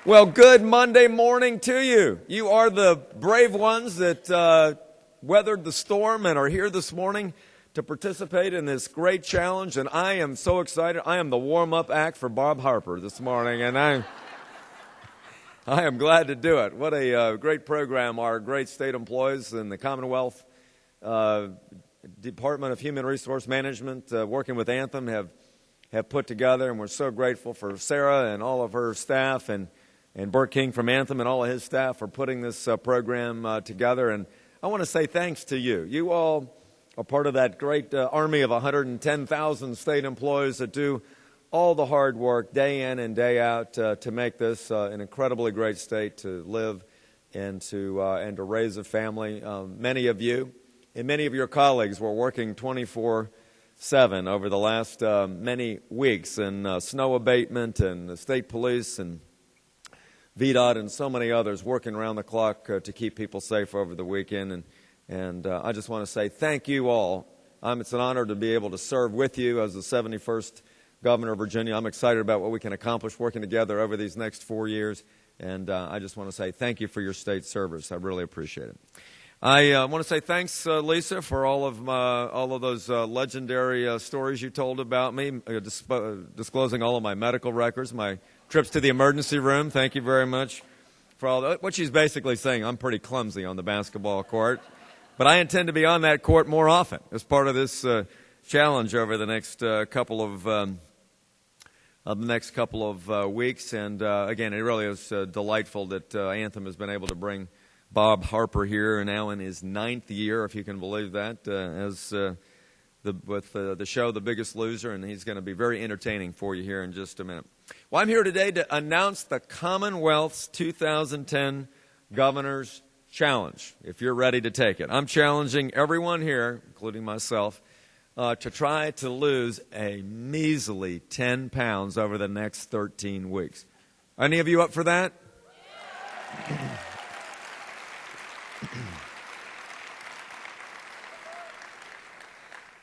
Well, good Monday morning to you. You are the brave ones that weathered the storm and are here this morning to participate in this great challenge, and I am so excited. I am the warm-up act for Bob Harper this morning, and I am glad to do it. What a great program our great state employees in the Commonwealth Department of Human Resource Management, working with Anthem, have put together, and we're so grateful for Sarah and all of her staff and Burt King from Anthem and all of his staff for putting this program together. And I want to say thanks to you. You all are part of that great army of 110,000 state employees that do all the hard work day in and day out to make this an incredibly great state to live and to raise a family. Many of you and many of your colleagues were working 24/7 over the last many weeks in snow abatement and the state police and VDOT and so many others working around the clock to keep people safe over the weekend. And I just want to say thank you all. It's an honor to be able to serve with you as the 71st Governor of Virginia. I'm excited about what we can accomplish working together over these next 4 years. And I just want to say thank you for your state service. I really appreciate it. I want to say thanks, Lisa, for all of those legendary stories you told about me, disclosing all of my medical records, my trips to the emergency room. Thank you very much for all that. What she's basically saying, I'm pretty clumsy on the basketball court, but I intend to be on that court more often as part of this challenge over the next couple of weeks. And again, it really is delightful that Anthem has been able to bring Bob Harper here now in his 9th year, if you can believe that, with the show The Biggest Loser, and he's going to be very entertaining for you here in just a minute. Well, I'm here today to announce the Commonwealth's 2010 Governor's Challenge, if you're ready to take it. I'm challenging everyone here, including myself, to try to lose a measly 10 pounds over the next 13 weeks. Any of you up for that?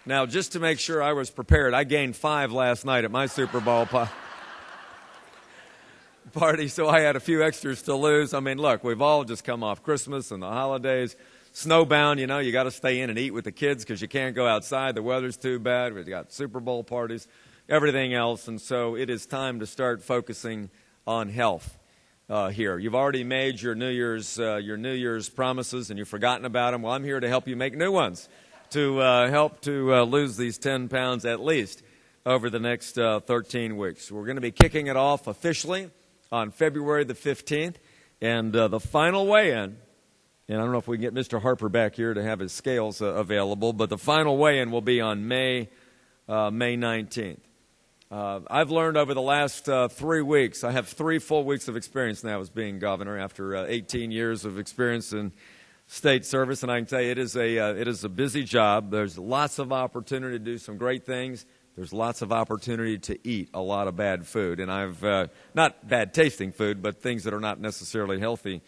Now, just to make sure I was prepared, I gained 5 last night at my Super Bowl party, so I had a few extras to lose. I mean, look, we've all just come off Christmas and the holidays. Snowbound, you got to stay in and eat with the kids because you can't go outside. The weather's too bad. We've got Super Bowl parties, everything else, and so it is time to start focusing on health here. You've already made your New Year's promises and you've forgotten about them. Well, I'm here to help you make new ones, to help to lose these 10 pounds at least over the next 13 weeks. We're going to be kicking it off officially on February the 15th, and the final weigh-in, and I don't know if we can get Mr. Harper back here to have his scales available, but the final weigh-in will be on May 19th. I've learned over the last 3 weeks, I have 3 full weeks of experience now as being governor after 18 years of experience in state service, and I can tell you it is a busy job. There's lots of opportunity to do some great things. There's lots of opportunity to eat a lot of bad food, and I've not bad tasting food, but things that are not necessarily healthy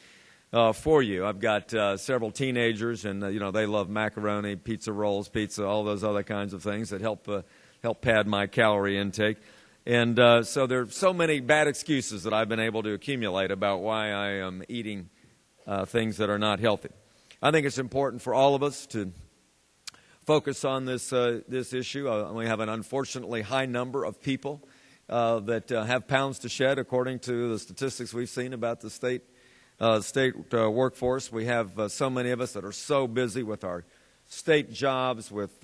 for you. I've got several teenagers, and they love macaroni, pizza rolls, pizza, all those other kinds of things that help pad my calorie intake. And so there are so many bad excuses that I've been able to accumulate about why I am eating things that are not healthy. I think it's important for all of us to focus on this issue. We have an unfortunately high number of people that have pounds to shed, according to the statistics we've seen about the state workforce. We have so many of us that are so busy with our state jobs, with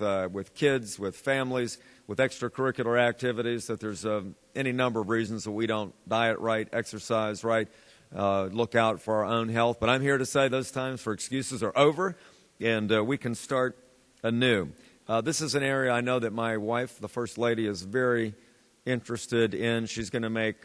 kids, with families, with extracurricular activities, that there's any number of reasons that we don't diet right, exercise right, look out for our own health. But I'm here to say those times for excuses are over, and we can start anew. This is an area I know that my wife, the First Lady, is very interested in. She's going to make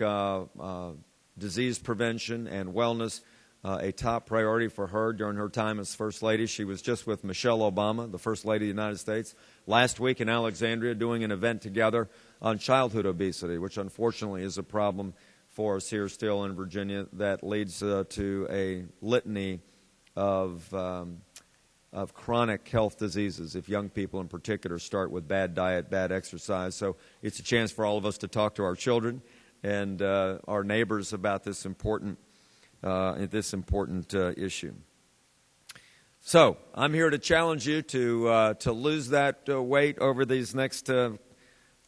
disease prevention and wellness a top priority for her during her time as First Lady. She was just with Michelle Obama, the First Lady of the United States, last week in Alexandria doing an event together on childhood obesity, which unfortunately is a problem for us here still in Virginia that leads to a litany of chronic health diseases if young people in particular start with bad diet, bad exercise. So it's a chance for all of us to talk to our children and our neighbors about this important issue. So I'm here to challenge you to lose that weight over these next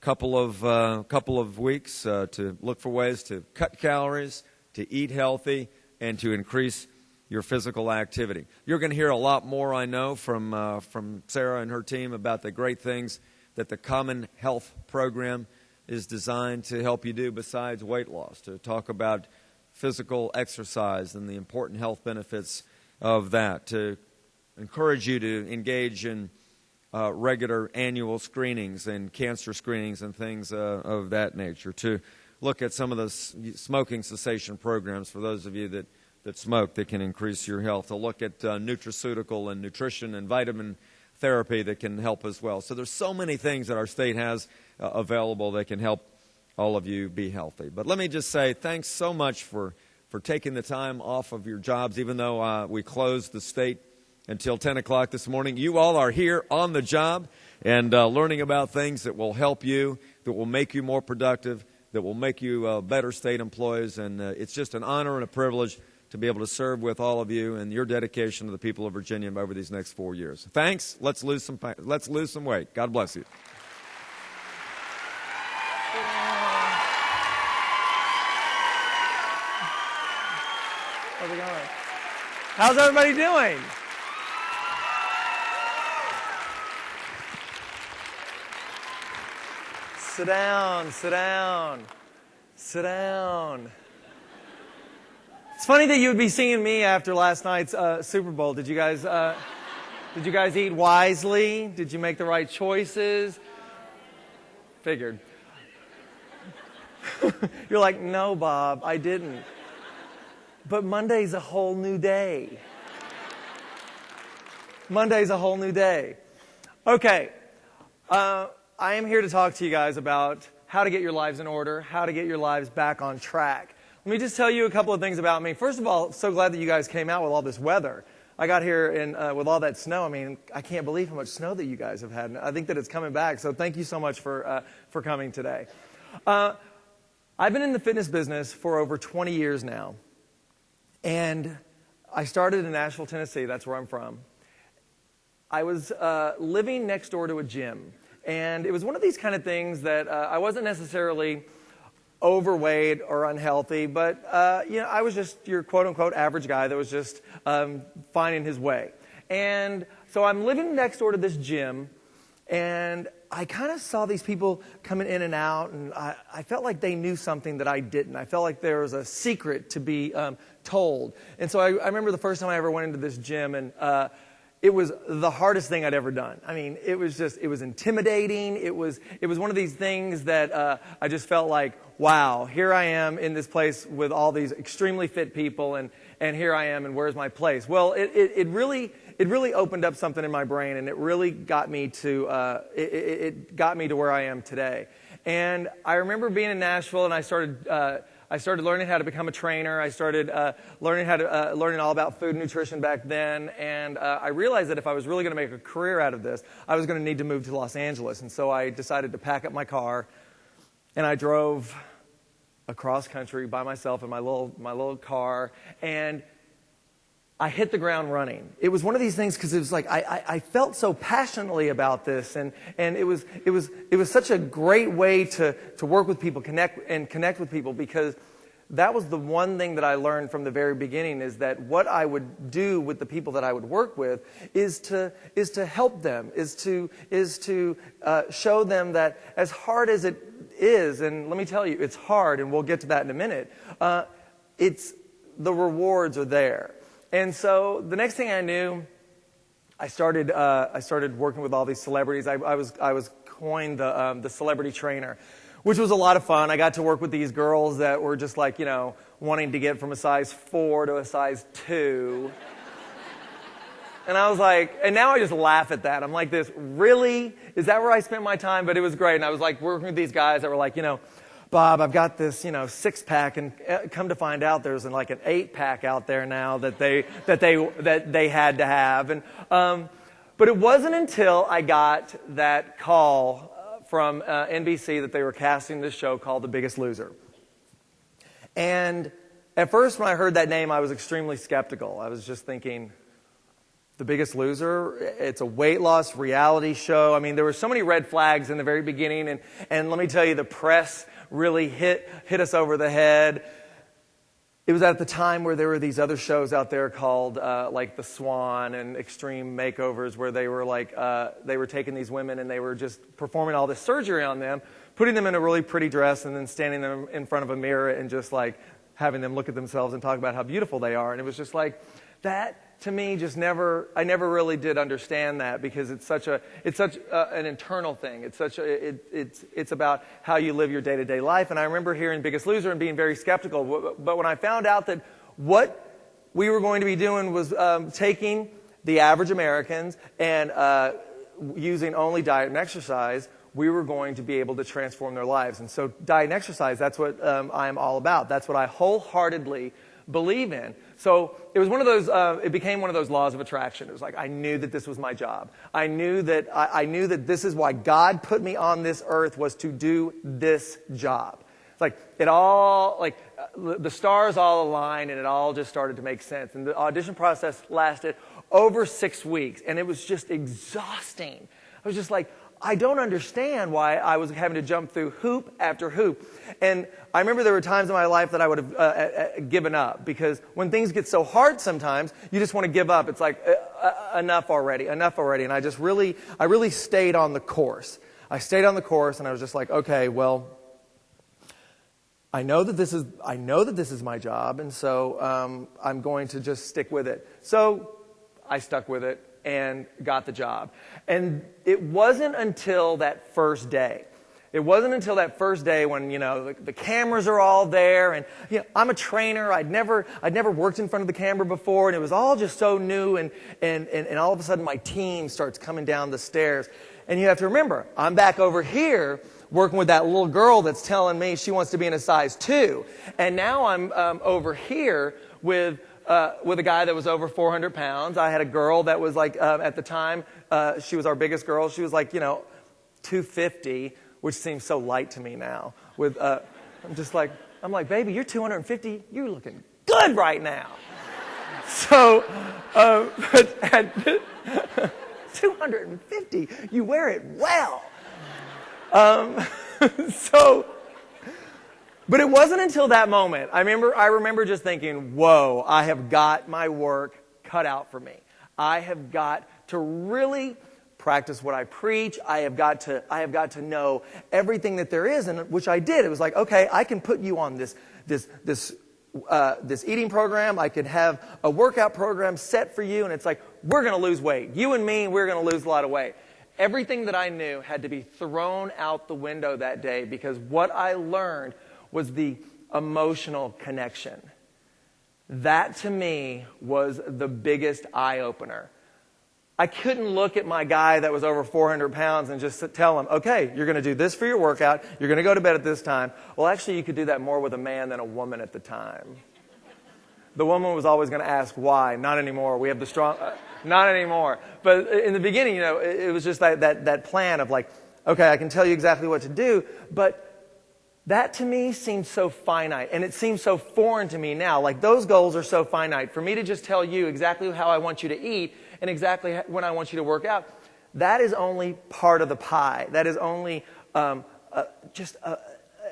couple of weeks, to look for ways to cut calories, to eat healthy, and to increase your physical activity. You're going to hear a lot more, I know, from Sarah and her team about the great things that the Common Health Program is designed to help you do besides weight loss, to talk about physical exercise and the important health benefits of that, to encourage you to engage in regular annual screenings and cancer screenings and things of that nature, to look at some of the smoking cessation programs for those of you that smoke that can increase your health, to look at nutraceutical and nutrition and vitamin therapy that can help as well. So there's so many things that our state has available that can help all of you be healthy. But let me just say thanks so much for taking the time off of your jobs, even though we closed the state until 10 o'clock this morning. You all are here on the job and learning about things that will help you, that will make you more productive, that will make you better state employees. And it's just an honor and a privilege to be able to serve with all of you and your dedication to the people of Virginia over these next 4 years. Thanks. Let's lose some weight. God bless you. How's it going? How's everybody doing? Sit down, sit down, sit down. It's funny that you would be seeing me after last night's Super Bowl. Did you guys eat wisely? Did you make the right choices? Figured. You're like, no, Bob, I didn't. But Monday's a whole new day. Monday's a whole new day. Okay. I am here to talk to you guys about how to get your lives in order, how to get your lives back on track. Let me just tell you a couple of things about me. First of all, so glad that you guys came out with all this weather. I got here with all that snow. I mean, I can't believe how much snow that you guys have had. And I think that it's coming back, so thank you so much for coming today. I've been in the fitness business for over 20 years now. And I started in Nashville, Tennessee. That's where I'm from. I was living next door to a gym. And it was one of these kind of things that I wasn't necessarily overweight or unhealthy, but I was just your quote-unquote average guy that was just finding his way. And so I'm living next door to this gym, and I kind of saw these people coming in and out, and I felt like they knew something that I didn't. I felt like there was a secret to be told. And so I remember the first time I ever went into this gym, and it was the hardest thing I'd ever done. I mean, it was intimidating. It was one of these things that I just felt like, wow, here I am in this place with all these extremely fit people, and here I am, and where's my place? Well, it really opened up something in my brain, and it really got me to it got me to where I am today. And I remember being in Nashville, and I started learning how to become a trainer. I started learning all about food and nutrition back then, and I realized that if I was really going to make a career out of this, I was going to need to move to Los Angeles. And so I decided to pack up my car, and I drove across country by myself in my little car, and I hit the ground running. It was one of these things because it was like I felt so passionately about this, and it was such a great way to work with people, connect with people, because that was the one thing that I learned from the very beginning, is that what I would do with the people that I would work with is to help them, is to show them that as hard as it is, and let me tell you, it's hard, and we'll get to that in a minute. The rewards are there. And so the next thing I knew, I started working with all these celebrities. I was coined the celebrity trainer, which was a lot of fun. I got to work with these girls that were just like, wanting to get from a size 4 to a size 2. And I was like, and now I just laugh at that. I'm like, this really? Is that where I spent my time? But it was great. And I was like working with these guys that were like, Bob, I've got this, 6-pack, and come to find out there's like an 8-pack out there now that they had to have. And but it wasn't until I got that call from NBC that they were casting this show called The Biggest Loser. And at first when I heard that name, I was extremely skeptical. I was just thinking, The Biggest Loser, it's a weight loss reality show. I mean, there were so many red flags in the very beginning, and let me tell you, the press really hit us over the head. It was at the time where there were these other shows out there called like The Swan and Extreme Makeovers, where they were taking these women and they were just performing all this surgery on them, putting them in a really pretty dress and then standing them in front of a mirror and just like having them look at themselves and talk about how beautiful they are. And it was just like, that to me I never really did understand that, because it's such an internal thing. It's about how you live your day-to-day life. And I remember hearing Biggest Loser and being very skeptical. But when I found out that what we were going to be doing was taking the average Americans and using only diet and exercise, we were going to be able to transform their lives. And so diet and exercise, that's what I'm all about. That's what I wholeheartedly believe in. So it was one of those. It became one of those laws of attraction. It was like I knew that this was my job. I knew that this is why God put me on this earth, was to do this job. It's like it all, like the stars all aligned, and it all just started to make sense. And the audition process lasted over 6 weeks, and it was just exhausting. I was just like, I don't understand why I was having to jump through hoop after hoop. And I remember there were times in my life that I would have given up, because when things get so hard sometimes, you just want to give up. It's like, enough already. And I really stayed on the course. I stayed on the course, and I was just like, okay, well, I know that this is my job, and so I'm going to just stick with it. So I stuck with it and got the job. And it wasn't until that first day. It wasn't until that first day when, the cameras are all there, and, I'm a trainer. I'd never worked in front of the camera before, and it was all just so new, and all of a sudden my team starts coming down the stairs. And you have to remember, I'm back over here working with that little girl that's telling me she wants to be in a size 2. And now I'm over here with a guy that was over 400 pounds. I had a girl that was like, at the time, she was our biggest girl. She was like, 250, which seems so light to me now. I'm like, baby, you're 250. You're looking good right now. So, at 250, you wear it well. But it wasn't until that moment. I remember just thinking, whoa, I have got my work cut out for me. I have got to really practice what I preach. I have got to know everything that there is, and which I did. It was like, okay, I can put you on this eating program. I could have a workout program set for you, and it's like, we're going to lose weight. You and me, we're going to lose a lot of weight. Everything that I knew had to be thrown out the window that day, because what I learned was the emotional connection. That, to me, was the biggest eye-opener. I couldn't look at my guy that was over 400 pounds and just tell him, okay, you're going to do this for your workout. You're going to go to bed at this time. Well, actually, you could do that more with a man than a woman at the time. The woman was always going to ask why. Not anymore. We have the strong... not anymore. But in the beginning, it was just that plan of like, okay, I can tell you exactly what to do, but that to me seemed so finite, and it seems so foreign to me now. Like, those goals are so finite. For me to just tell you exactly how I want you to eat and exactly when I want you to work out, that is only part of the pie. That is only just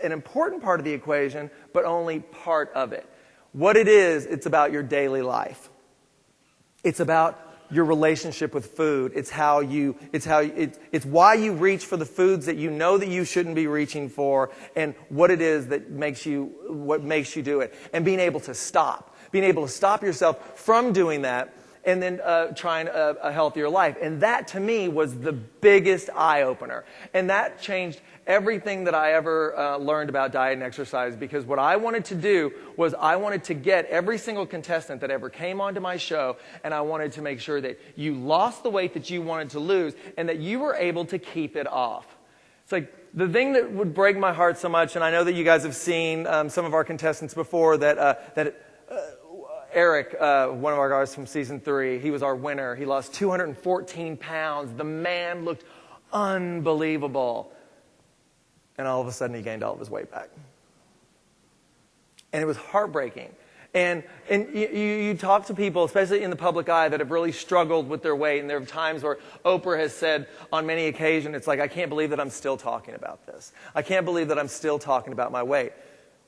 an important part of the equation, but only part of it. What it is, it's about your daily life. It's about your relationship with food. It's why you reach for the foods that you know that you shouldn't be reaching for, and what it is that makes you do it. And being able to stop yourself from doing that, and then trying a healthier life. And that, to me, was the biggest eye-opener. And that changed everything that I ever learned about diet and exercise, because what I wanted to do was I wanted to get every single contestant that ever came onto my show, and I wanted to make sure that you lost the weight that you wanted to lose and that you were able to keep it off. It's like the thing that would break my heart so much, and I know that you guys have seen some of our contestants before, that Eric, one of our guys from season 3, he was our winner. He lost 214 pounds. The man looked unbelievable. And all of a sudden, he gained all of his weight back. And it was heartbreaking. And you talk to people, especially in the public eye, that have really struggled with their weight. And there are times where Oprah has said on many occasions, it's like, I can't believe that I'm still talking about this. I can't believe that I'm still talking about my weight.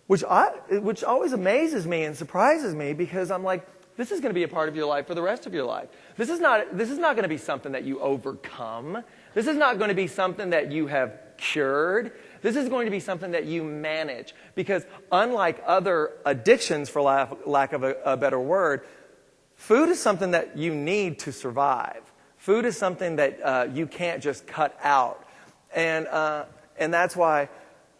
Which always amazes me and surprises me, because I'm like, this is going to be a part of your life for the rest of your life. This is not going to be something that you overcome. This is not going to be something that you have cured. This is going to be something that you manage, because unlike other addictions, for lack of a better word, food is something that you need to survive. Food is something that you can't just cut out. And that's why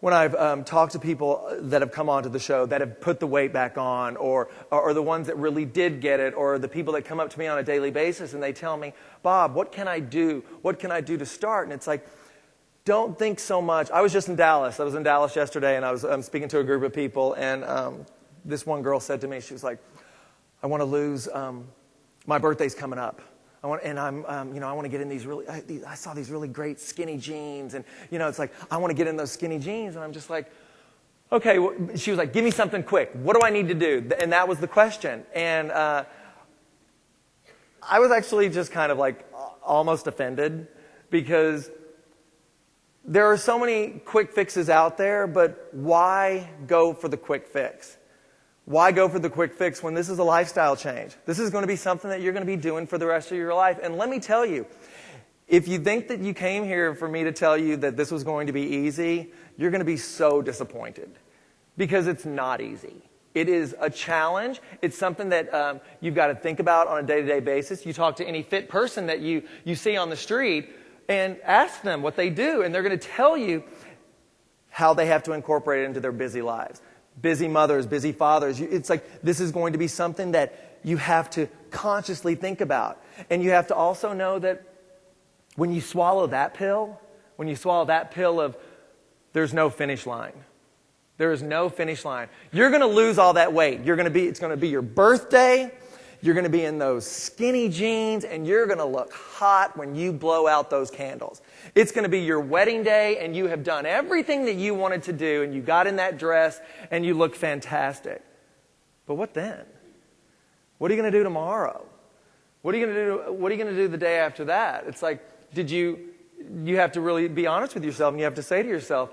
when I've talked to people that have come onto the show that have put the weight back on, or the ones that really did get it, or the people that come up to me on a daily basis and they tell me, Bob, what can I do? What can I do to start? And it's like, don't think so much. I was just in Dallas. I was in Dallas yesterday, and I was speaking to a group of people, and this one girl said to me, she was like, I want to lose, my birthday's coming up. I want to get in these I saw these really great skinny jeans, and, it's like, I want to get in those skinny jeans, and I'm just like, okay. She was like, give me something quick. What do I need to do? And that was the question. And I was actually just kind of like almost offended, because there are so many quick fixes out there, but why go for the quick fix? Why go for the quick fix when this is a lifestyle change? This is going to be something that you're going to be doing for the rest of your life. And let me tell you, if you think that you came here for me to tell you that this was going to be easy, you're going to be so disappointed, because it's not easy. It is a challenge. It's something that you've got to think about on a day-to-day basis. You talk to any fit person that you see on the street, and ask them what they do, and they're going to tell you how they have to incorporate it into their busy lives. Busy mothers, busy fathers. It's like, this is going to be something that you have to consciously think about. And you have to also know that when you swallow that pill of there's no finish line. There is no finish line. You're going to lose all that weight. It's going to be your birthday. You're going to be in those skinny jeans, and you're going to look hot when you blow out those candles. It's going to be your wedding day, and you have done everything that you wanted to do, and you got in that dress, and you look fantastic. But what then? What are you going to do tomorrow? What are you going to do the day after that? It's like, you have to really be honest with yourself, and you have to say to yourself,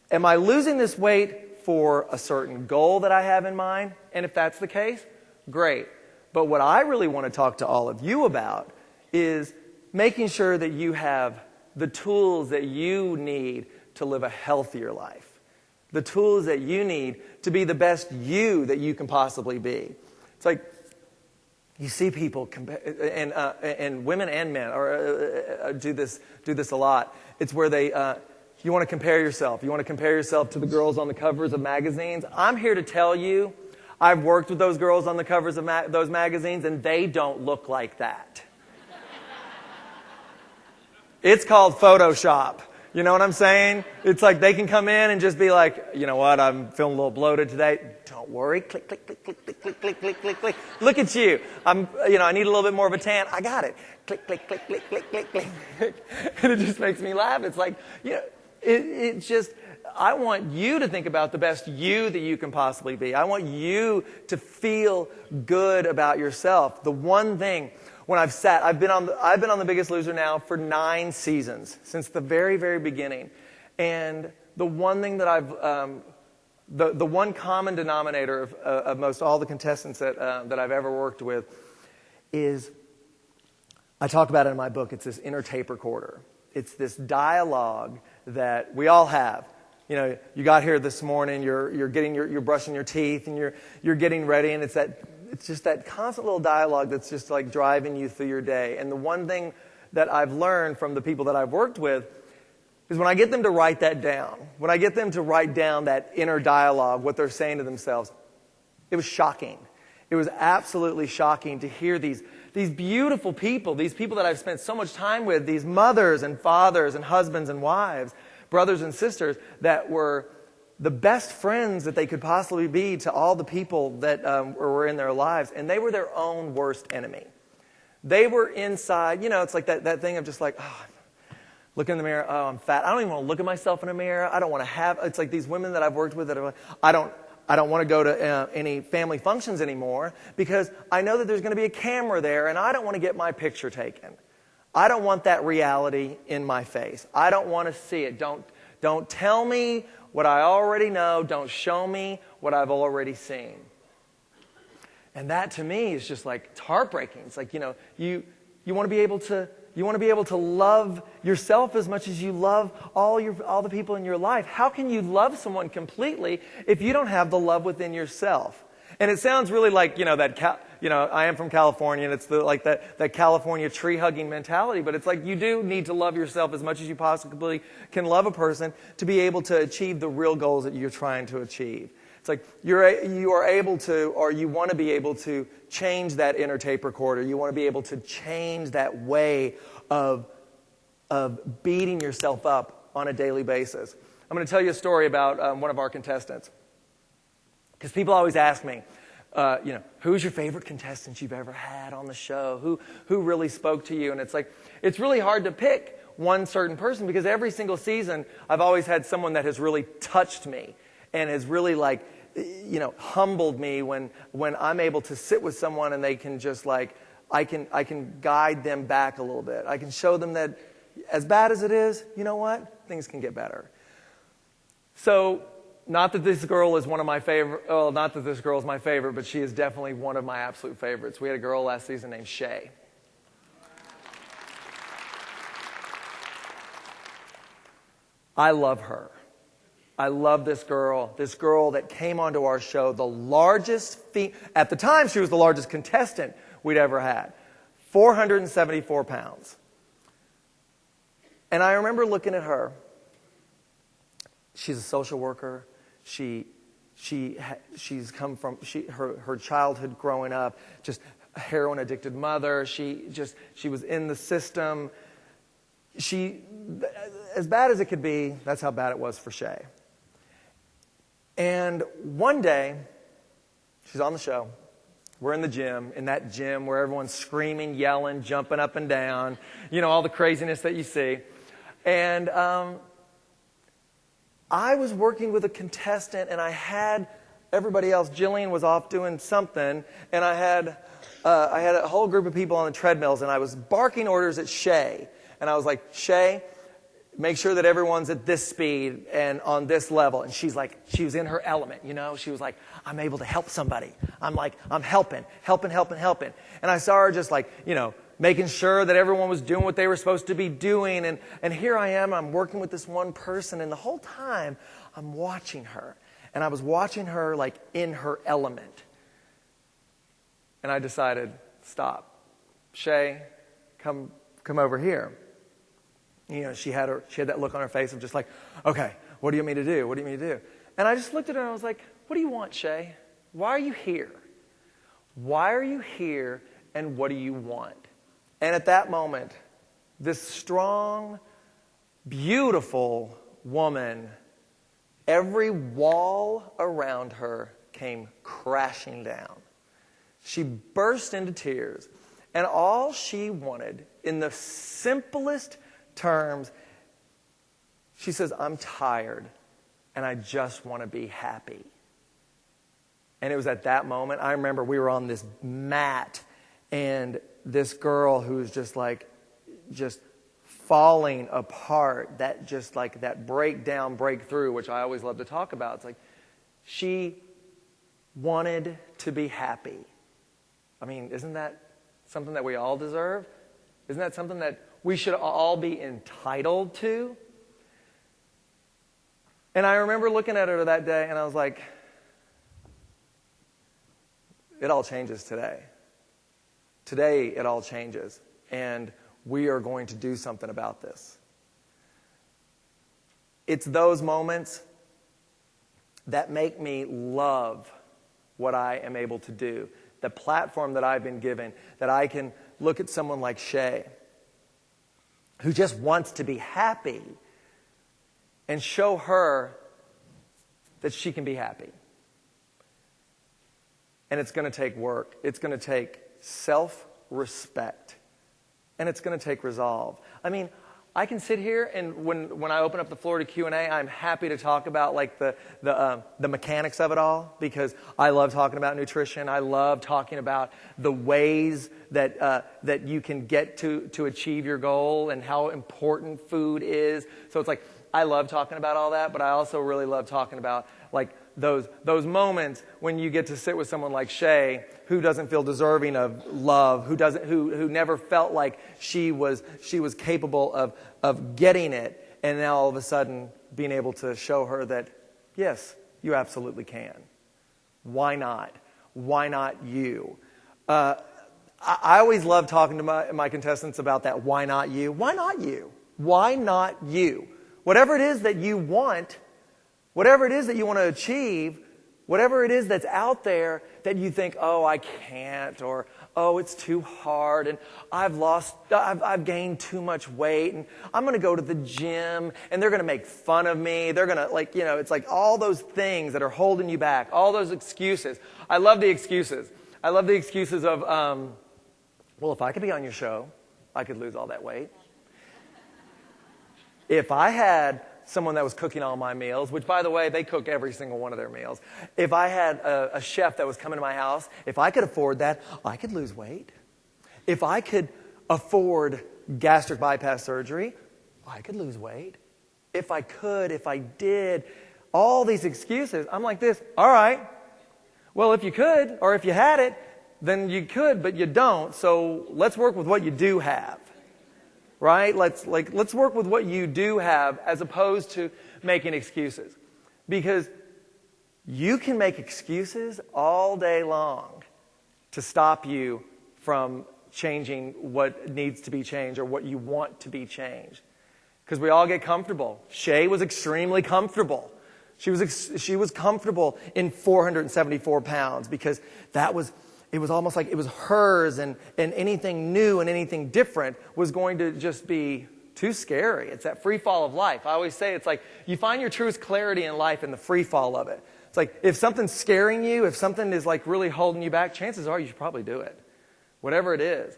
am I losing this weight for a certain goal that I have in mind? And if that's the case, great. But what I really want to talk to all of you about is making sure that you have the tools that you need to live a healthier life. The tools that you need to be the best you that you can possibly be. It's like, you see people, and women and men do this a lot. It's where you want to compare yourself. You want to compare yourself to the girls on the covers of magazines. I'm here to tell you, I've worked with those girls on the covers of those magazines, and they don't look like that. It's called Photoshop. You know what I'm saying? It's like they can come in and just be like, you know what, I'm feeling a little bloated today. Don't worry. Click, click, click, click, click, click, click, click, click, click. Look at you. I need a little bit more of a tan. I got it. Click, click, click, click, click, click, click. And it just makes me laugh. It's like, it's just, I want you to think about the best you that you can possibly be. I want you to feel good about yourself. The one thing, when I've been on The Biggest Loser now for 9 seasons, since the very, very beginning. And the one thing that the one common denominator of most all the contestants that I've ever worked with is, I talk about it in my book, it's this inner tape recorder. It's this dialogue that we all have. You got here this morning, you're brushing your teeth, and you're getting ready, and it's just that constant little dialogue that's just like driving you through your day. And the one thing that I've learned from the people that I've worked with is when I get them to write that down, when I get them to write down that inner dialogue, what they're saying to themselves, it was shocking. It was absolutely shocking to hear these beautiful people, these people that I've spent so much time with, these mothers and fathers and husbands and wives, brothers and sisters that were the best friends that they could possibly be to all the people that were in their lives. And they were their own worst enemy. They were inside, it's like that thing of just like, look in the mirror, I'm fat. I don't even want to look at myself in a mirror. I don't want to have, it's like these women that I've worked with that are like, I I don't want to go to any family functions anymore because I know that there's going to be a camera there and I don't want to get my picture taken. I don't want that reality in my face. I don't want to see it. Don't tell me what I already know. Don't show me what I've already seen. And that to me is just like, it's heartbreaking. It's like, you want to be able to love yourself as much as you love all the people in your life. How can you love someone completely if you don't have the love within yourself? And it sounds really like, I am from California, and it's that California tree-hugging mentality, but it's like you do need to love yourself as much as you possibly can love a person to be able to achieve the real goals that you're trying to achieve. It's like you are able to, or you want to be able to change that inner tape recorder. You want to be able to change that way of beating yourself up on a daily basis. I'm going to tell you a story about one of our contestants. Because people always ask me, who's your favorite contestant you've ever had on the show? Who really spoke to you? And it's like, it's really hard to pick one certain person because every single season I've always had someone that has really touched me and has really humbled me when I'm able to sit with someone and they can just I can guide them back a little bit. I can show them that as bad as it is, you know what? Things can get better. So, not that this girl is one of my favorite, not that this girl is my favorite, but she is definitely one of my absolute favorites. We had a girl last season named Shay. I love her. I love this girl that came onto our show, at the time she was the largest contestant we'd ever had, 474 pounds. And I remember looking at her. She's a social worker. She's come from her childhood growing up, just a heroin addicted mother. She was in the system. As bad as it could be, that's how bad it was for Shay. And one day, she's on the show. We're in the gym, in that gym where everyone's screaming, yelling, jumping up and down, all the craziness that you see. And I was working with a contestant, and I had everybody else. Jillian was off doing something, and I had a whole group of people on the treadmills, and I was barking orders at Shay. And I was like, Shay, make sure that everyone's at this speed and on this level. And she was in her element, She was like, I'm able to help somebody. I'm helping. And I saw her just making sure that everyone was doing what they were supposed to be doing. And here I am, I'm working with this one person, and the whole time I'm watching her. And I was watching her in her element. And I decided, stop. Shay, come over here. She had that look on her face of just okay, what do you want me to do? What do you want me to do? And I just looked at her and I was like, what do you want, Shay? Why are you here? Why are you here, and what do you want? And at that moment, this strong, beautiful woman, every wall around her came crashing down. She burst into tears, and all she wanted, in the simplest terms, she says, I'm tired, and I just want to be happy. And it was at that moment, I remember we were on this mat, and this girl who was just falling apart, that breakdown, breakthrough, which I always love to talk about. It's she wanted to be happy. I mean, isn't that something that we all deserve? Isn't that something that we should all be entitled to? And I remember looking at her that day, and I was like, it all changes today. Today, it all changes, and we are going to do something about this. It's those moments that make me love what I am able to do, the platform that I've been given, that I can look at someone like Shay, who just wants to be happy, and show her that she can be happy. And it's going to take work. It's going to take self-respect. And it's going to take resolve. I mean, I can sit here and when I open up the floor to Q&A, I'm happy to talk about like the mechanics of it all, because I love talking about nutrition. I love talking about the ways that you can get to achieve your goal and how important food is. So it's like I love talking about all that, but I also really love talking about like those moments when you get to sit with someone like Shay, who doesn't feel deserving of love, who never felt like she was capable of getting it, and now all of a sudden being able to show her that yes, you absolutely can. Why not? Why not you? I always love talking to my contestants about that. Why not you? Why not you? Why not you? Whatever it is that you want. Whatever it is that you want to achieve, whatever it is that's out there that you think, oh, I can't, or oh, it's too hard, and I've gained too much weight, and I'm going to go to the gym, and they're going to make fun of me. They're going to, it's like all those things that are holding you back, all those excuses. I love the excuses. I love the excuses of, well, if I could be on your show, I could lose all that weight. If I had someone that was cooking all my meals, which, by the way, they cook every single one of their meals. If I had a chef that was coming to my house, if I could afford that, I could lose weight. If I could afford gastric bypass surgery, I could lose weight. If I did, all these excuses. I'm like this, all right, well, if you could, or if you had it, then you could, but you don't, so let's work with what you do have. Right? Let's work with what you do have as opposed to making excuses. Because you can make excuses all day long to stop you from changing what needs to be changed or what you want to be changed. Because we all get comfortable. Shay was extremely comfortable. She was comfortable in 474 pounds because it was almost like it was hers, and anything new and anything different was going to just be too scary. It's that free fall of life. I always say it's like you find your truest clarity in life in the free fall of it. It's like if something's scaring you, if something is like really holding you back, chances are you should probably do it. Whatever it is.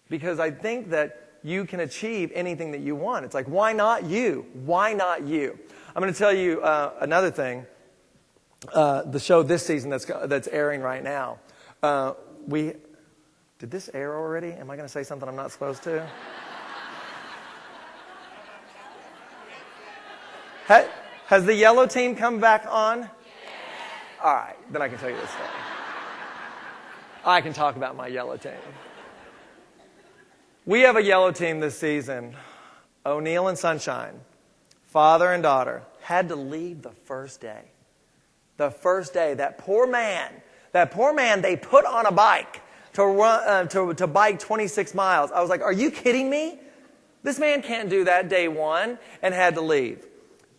Because I think that you can achieve anything that you want. It's like, why not you? Why not you? I'm going to tell you another thing. The show this season that's airing right now. Did this air already? Am I going to say something I'm not supposed to? Has the yellow team come back on? Yes. All right, then I can tell you this story. I can talk about my yellow team. We have a yellow team this season. O'Neill and Sunshine, father and daughter, had to leave the first day. The first day, that poor man, they put on a bike to bike 26 miles. I was like, are you kidding me? This man can't do that day one, and had to leave.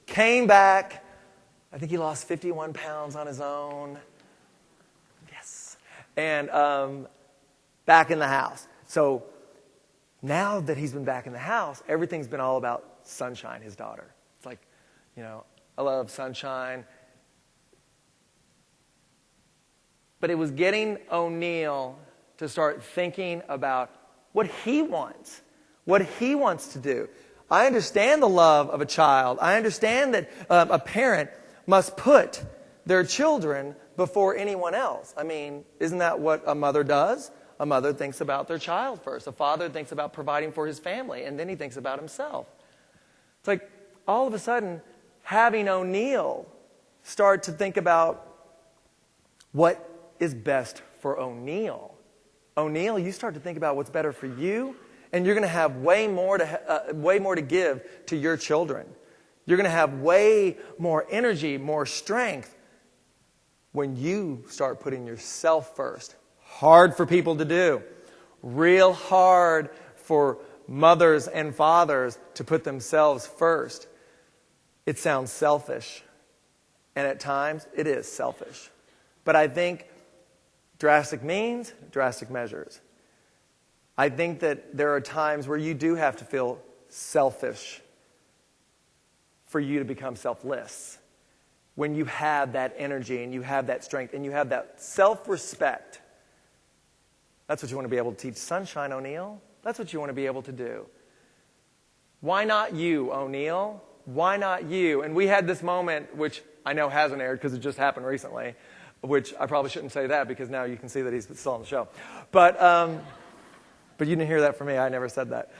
Came back. I think he lost 51 pounds on his own. Yes. And back in the house. So now that he's been back in the house, everything's been all about Sunshine, his daughter. It's like, I love Sunshine. But it was getting O'Neill to start thinking about what he wants to do. I understand the love of a child. I understand that a parent must put their children before anyone else. I mean, isn't that what a mother does? A mother thinks about their child first. A father thinks about providing for his family, and then he thinks about himself. It's like all of a sudden having O'Neill start to think about what is best for O'Neill. O'Neill, you start to think about what's better for you, and you're going to have way more to give to your children. You're going to have way more energy, more strength when you start putting yourself first. Hard for people to do. Real hard for mothers and fathers to put themselves first. It sounds selfish, and at times it is selfish. But I think drastic means drastic measures. I think that there are times where you do have to feel selfish for you to become selfless. When you have that energy and you have that strength and you have that self-respect. That's what you want to be able to teach Sunshine, O'Neill. That's what you want to be able to do. Why not you, O'Neill? Why not you? And we had this moment, which I know hasn't aired because it just happened recently, which I probably shouldn't say that because now you can see that he's still on the show. But you didn't hear that from me. I never said that.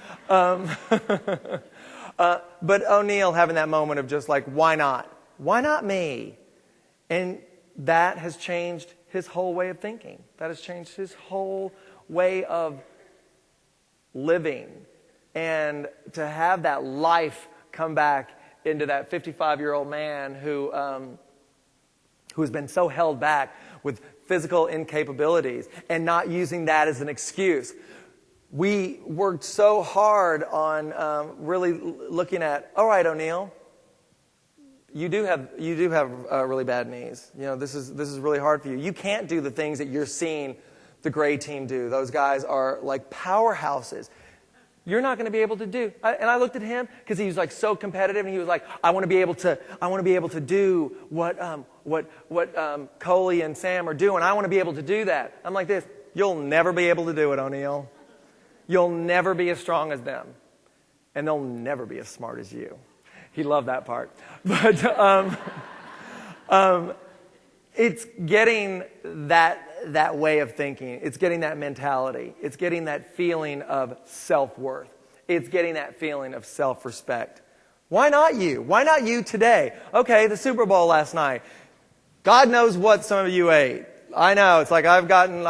But O'Neill having that moment of just like, why not? Why not me? And that has changed his whole way of thinking. That has changed his whole way of living. And to have that life come back into that 55-year-old man who has been so held back with physical incapabilities and not using that as an excuse. We worked so hard on really looking at, all right, O'Neill, you do have really bad knees. You know, this is really hard for you. You can't do the things that you're seeing the Gray team do. Those guys are like powerhouses. You're not going to be able to do. And I looked at him because he was like so competitive, and he was like, I want to be able to do what Coley and Sam are doing. I want to be able to do that. I'm like this. You'll never be able to do it, O'Neill. You'll never be as strong as them, and they'll never be as smart as you. He loved that part. But it's getting that way of thinking. It's getting that mentality. It's getting that feeling of self-worth. It's getting that feeling of self-respect. Why not you? Why not you today? Okay, the Super Bowl last night. God knows what some of you ate. I know. It's like I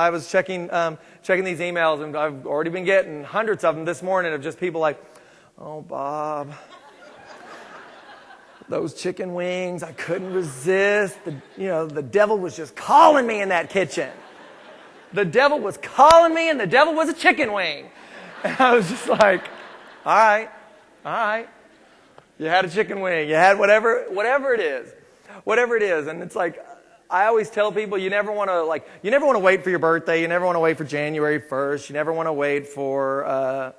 was checking these emails, and I've already been getting hundreds of them this morning of just people like, oh, Bob, those chicken wings, I couldn't resist. The devil was just calling me in that kitchen. The devil was calling me, and the devil was a chicken wing. And I was just like, all right. You had a chicken wing. You had whatever it is. And it's like, I always tell people you never want to wait for your birthday. You never want to wait for January 1st. You never want to wait for,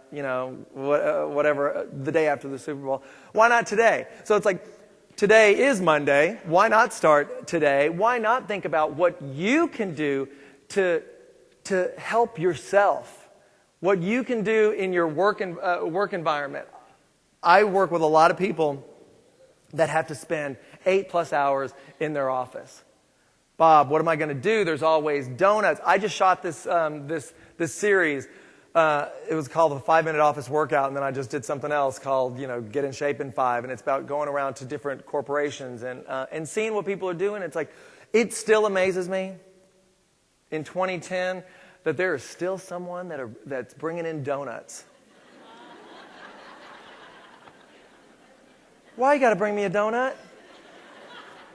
whatever, the day after the Super Bowl. Why not today? So it's like, today is Monday. Why not start today? Why not think about what you can do to help yourself? What you can do in your work environment. I work with a lot of people that have to spend 8+ hours in their office. Bob, what am I going to do? There's always donuts. I just shot this series. It was called the 5-Minute Office Workout, and then I just did something else called, Get in Shape in 5, and it's about going around to different corporations and seeing what people are doing. It's like, it still amazes me in 2010 that there is still someone that's bringing in donuts. Why you got to bring me a donut?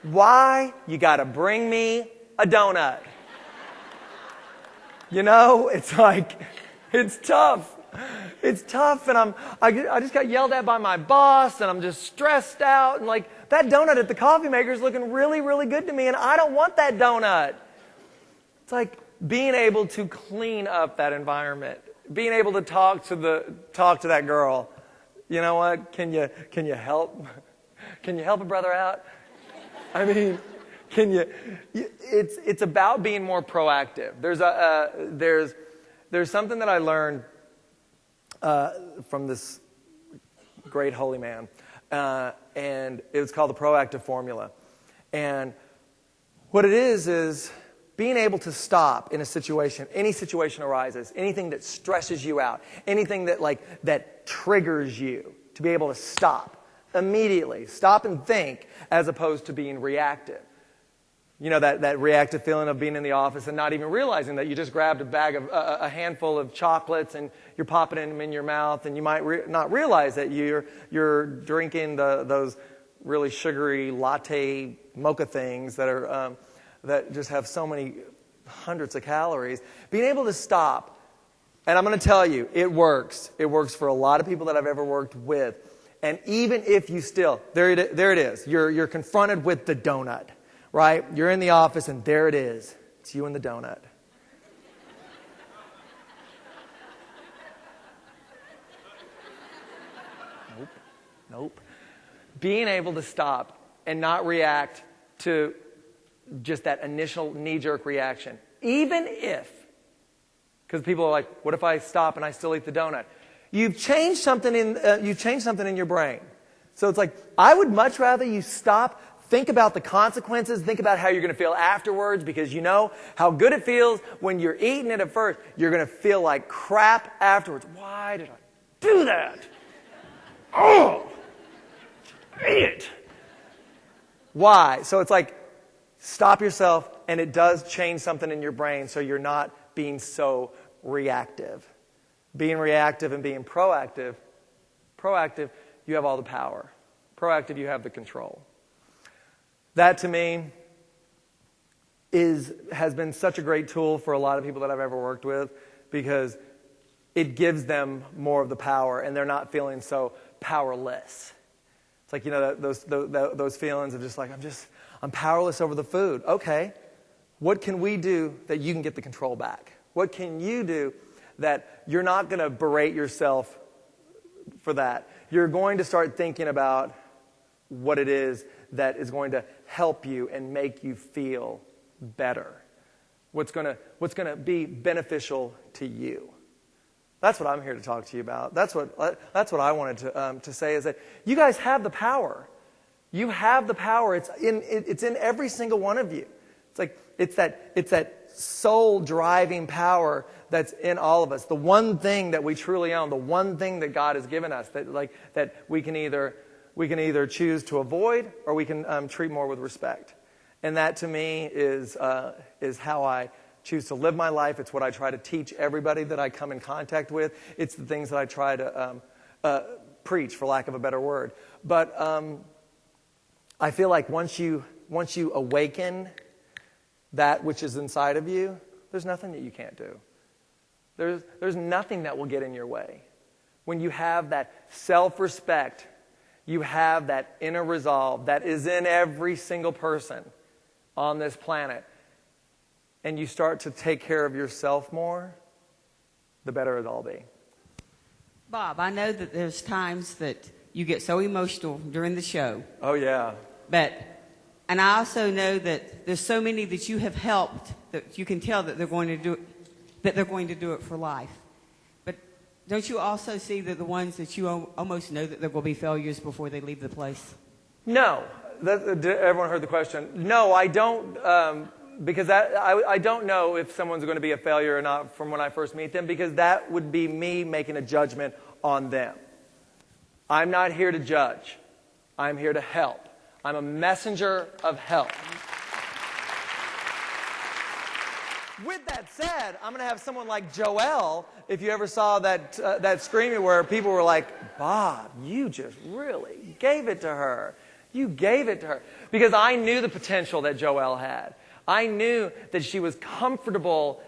Why you got to bring me a donut? It's like, it's tough. It's tough, and I just got yelled at by my boss, and I'm just stressed out, and like, that donut at the coffee maker is looking really, really good to me, and I don't want that donut. It's like being able to clean up that environment, being able to talk to that girl. You know what? Can you help? Can you help a brother out? I mean, it's about being more proactive. There's something that I learned from this great holy man, and it was called the proactive formula. And what it is being able to stop in a situation. Any situation arises, anything that stresses you out, anything that triggers you, to be able to stop immediately, stop and think, as opposed to being reactive. That reactive feeling of being in the office and not even realizing that you just grabbed a handful of chocolates and you're popping them in your mouth, and you might not realize that you're drinking those really sugary latte mocha things that just have so many hundreds of calories. Being able to stop, and I'm going to tell you, it works. It works for a lot of people that I've ever worked with. And even if you still, there it is. You're confronted with the donut. Right? You're in the office, and there it is. It's you and the donut. Nope. Being able to stop and not react to just that initial knee-jerk reaction. Even if, because people are like, what if I stop and I still eat the donut? you've changed something in your brain. So it's like, I would much rather you stop, think about the consequences, think about how you're going to feel afterwards, because you know how good it feels when you're eating it at first. You're going to feel like crap afterwards. Why did I do that? Oh, ate it. Why? So it's like, stop yourself, and it does change something in your brain so you're not being so reactive. Being reactive and being proactive, you have all the power. Proactive, you have the control. That, to me, has been such a great tool for a lot of people that I've ever worked with, because it gives them more of the power, and they're not feeling so powerless. It's like, those feelings of just like, I'm powerless over the food. Okay, what can we do that you can get the control back? What can you do that you're not going to berate yourself for that? You're going to start thinking about what it is that is going to help you and make you feel better. What's going to be beneficial to you. That's what I'm here to talk to you about. That's what I wanted to say, is that you guys have the power. You have the power. It's in every single one of you. It's like it's that soul driving power that's in all of us. The one thing that we truly own, the one thing that God has given us, that we can either choose to avoid, or we can treat more with respect. And that, to me, is how I choose to live my life. It's what I try to teach everybody that I come in contact with. It's the things that I try to preach, for lack of a better word. But I feel like once you awaken that which is inside of you, there's nothing that you can't do. There's nothing that will get in your way. When you have that self-respect, you have that inner resolve that is in every single person on this planet, and you start to take care of yourself more, the better it'll all be. Bob, I know that there's times that you get so emotional during the show. Oh, yeah. And I also know that there's so many that you have helped that you can tell that they're going to do it for life. But don't you also see that the ones that you almost know that there will be failures before they leave the place? No. Everyone heard the question. No, I don't, because I don't know if someone's going to be a failure or not from when I first meet them, because that would be me making a judgment on them. I'm not here to judge. I'm here to help. I'm a messenger of help. With that said, I'm going to have someone like Joelle, if you ever saw that screaming where people were like, Bob, you just really gave it to her. You gave it to her. Because I knew the potential that Joelle had. I knew that she was comfortable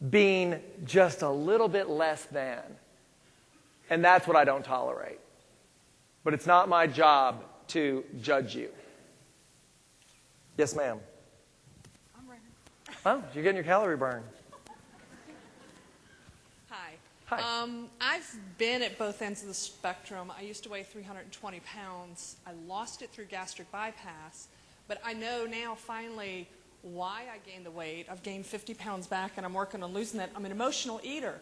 being just a little bit less than. And that's what I don't tolerate. But it's not my job to judge you. Yes, ma'am. I'm ready. Oh, you're getting your calorie burn. Hi. Hi. I've been at both ends of the spectrum. I used to weigh 320 pounds. I lost it through gastric bypass. But I know now, finally, why I gained the weight. I've gained 50 pounds back, and I'm working on losing that. I'm an emotional eater.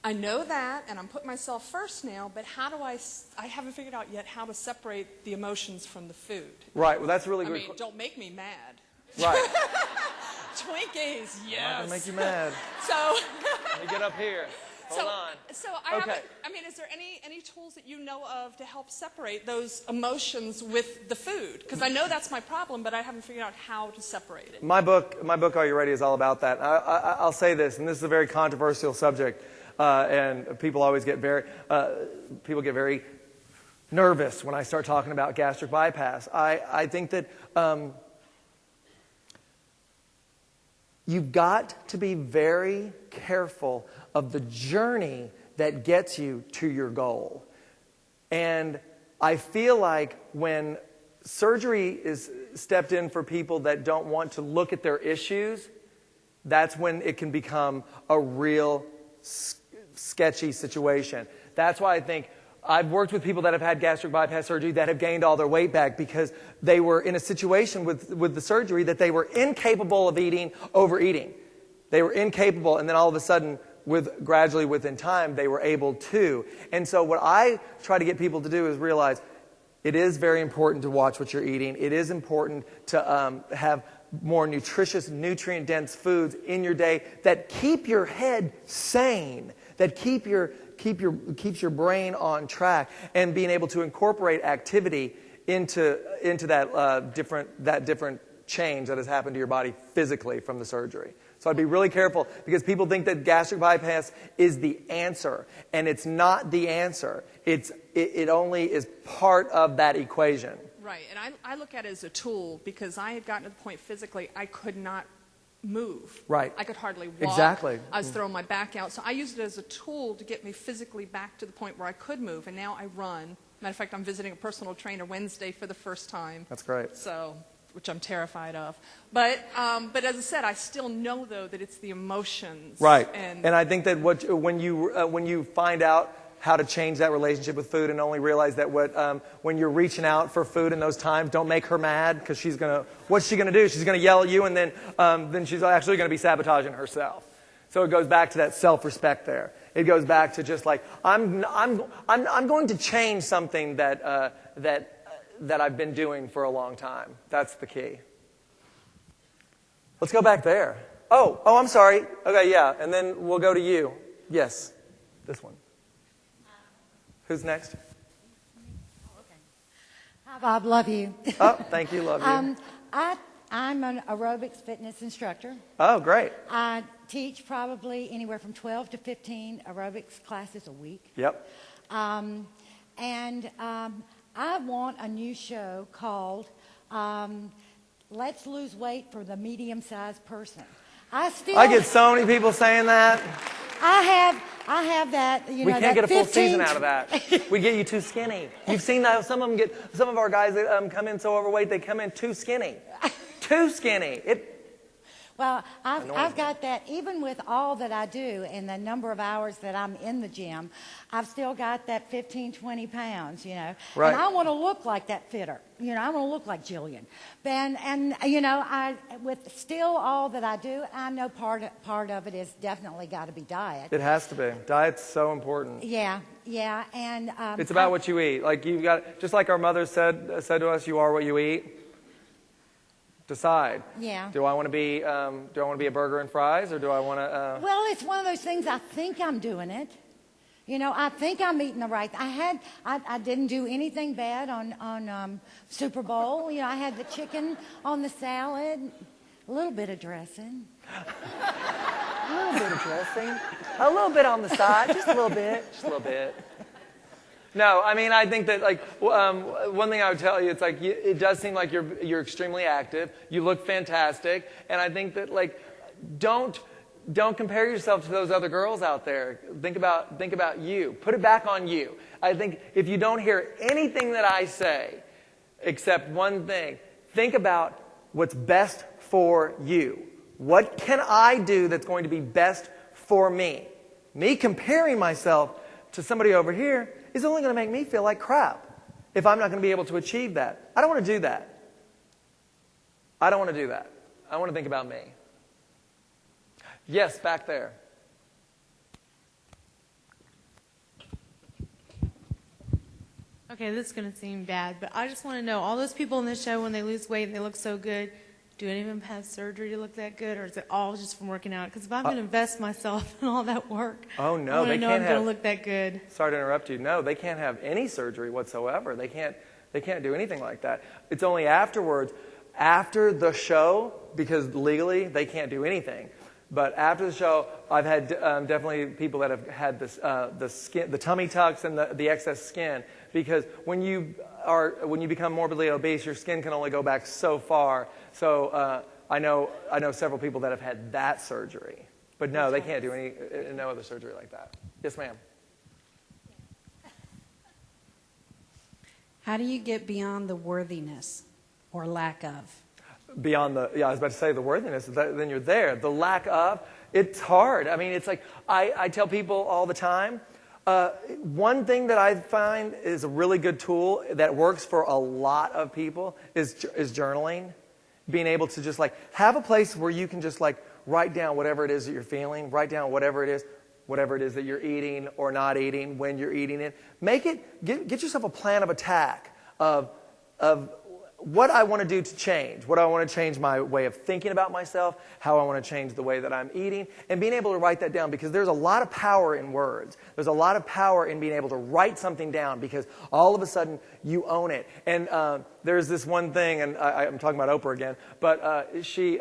I know that, and I'm putting myself first now, but how do I haven't figured out yet how to separate the emotions from the food. Right, well, that's really good. I mean, don't make me mad. Right. Twinkies, yes. I'm not going to make you mad. So, Let me get up here. Hold on. So is there any tools that you know of to help separate those emotions with the food? Because I know that's my problem, but I haven't figured out how to separate it. My book, Are You Ready, is all about that. I'll say this, and this is a very controversial subject, and people always get very nervous when I start talking about gastric bypass. I think that you've got to be very careful of the journey that gets you to your goal. And I feel like when surgery is stepped in for people that don't want to look at their issues, that's when it can become a real sketchy situation. That's why I think I've worked with people that have had gastric bypass surgery that have gained all their weight back because they were in a situation with the surgery that they were incapable of overeating. They were incapable, and then all of a sudden, gradually within time, they were able to. And so what I try to get people to do is realize it is very important to watch what you're eating. It is important to have more nutritious, nutrient-dense foods in your day that keep your head sane, that keeps your brain on track, and being able to incorporate activity into that different change that has happened to your body physically from the surgery. So I'd be really careful, because people think that gastric bypass is the answer, and it's not the answer. It only is part of that equation. Right, and I look at it as a tool, because I had gotten to the point physically I could not move. Right. I could hardly walk. Exactly. I was throwing my back out. So I used it as a tool to get me physically back to the point where I could move, and now I run. Matter of fact, I'm visiting a personal trainer Wednesday for the first time. That's great. So, which I'm terrified of. But as I said, I still know, though, that it's the emotions. Right. And I think that when you find out how to change that relationship with food, and only realize that when you're reaching out for food in those times, don't make her mad, because what's she gonna do? She's gonna yell at you, and then she's actually gonna be sabotaging herself. So it goes back to that self-respect there. It goes back to just like, I'm going to change something that I've been doing for a long time. That's the key. Let's go back there. Oh, I'm sorry. Okay, yeah, and then we'll go to you. Yes, this one. Who's next? Hi, Bob. Love you. Oh, thank you. Love you. I'm an aerobics fitness instructor. Oh, great. I teach probably anywhere from 12 to 15 aerobics classes a week. Yep. I want a new show called Let's Lose Weight for the Medium-Sized Person. I get so many people saying that. I have that. We can't get a full season out of that. We get you too skinny. You've seen that some of our guys that come in so overweight, they come in too skinny. Too skinny. Well, I've got that. Even with all that I do and the number of hours that I'm in the gym, I've still got that 15, 20 pounds, Right. And I want to look like that fitter. I want to look like Jillian. And with still all that I do, I know part of it is definitely got to be diet. It has to be. Diet's so important. Yeah, and it's about what you eat. Like you've got, just like our mother said to us, you are what you eat. Decide. Yeah. Do I want to be a burger and fries, or do I want to? Well, it's one of those things. I think I'm doing it. I think I'm eating the right. I didn't do anything bad on Super Bowl. I had the chicken on the salad, a little bit of dressing. A little bit of dressing. A little bit on the side, just a little bit, just a little bit. No, I mean, I think that, one thing I would tell you, it's like, it does seem like you're extremely active. You look fantastic. And I think that, don't compare yourself to those other girls out there. Think about you. Put it back on you. I think if you don't hear anything that I say, except one thing, think about what's best for you. What can I do that's going to be best for me? Me comparing myself to somebody over here is only going to make me feel like crap if I'm not going to be able to achieve that. I don't want to do that. I don't want to do that. I want to think about me. Yes, back there. Okay, this is going to seem bad, but I just want to know, all those people in this show, when they lose weight and they look so good, do any of them have surgery to look that good, or is it all just from working out? Because if I'm going to invest myself in all that work, oh no, I want they to know can't I'm going to look that good. Sorry to interrupt you. No, they can't have any surgery whatsoever. They can't do anything like that. It's only afterwards, after the show, because legally they can't do anything. But after the show, I've had definitely people that have had this, the tummy tucks and the excess skin, because when you become morbidly obese, your skin can only go back so far. So I know several people that have had that surgery, but no, they can't do no other surgery like that. Yes, ma'am. How do you get beyond the worthiness or lack of? Beyond I was about to say the worthiness, then you're there. The lack of, it's hard. I mean, it's like, I tell people all the time, one thing that I find is a really good tool that works for a lot of people is journaling. Being able to just have a place where you can just write down whatever it is that you're feeling, write down whatever it is, whatever it is that you're eating or not eating, when you're eating it. Get yourself a plan of attack of what I want to do to change, what I want to change my way of thinking about myself, how I want to change the way that I'm eating, and being able to write that down, because there's a lot of power in words. There's a lot of power in being able to write something down, because all of a sudden you own it. And there's this one thing, and I'm talking about Oprah again, but she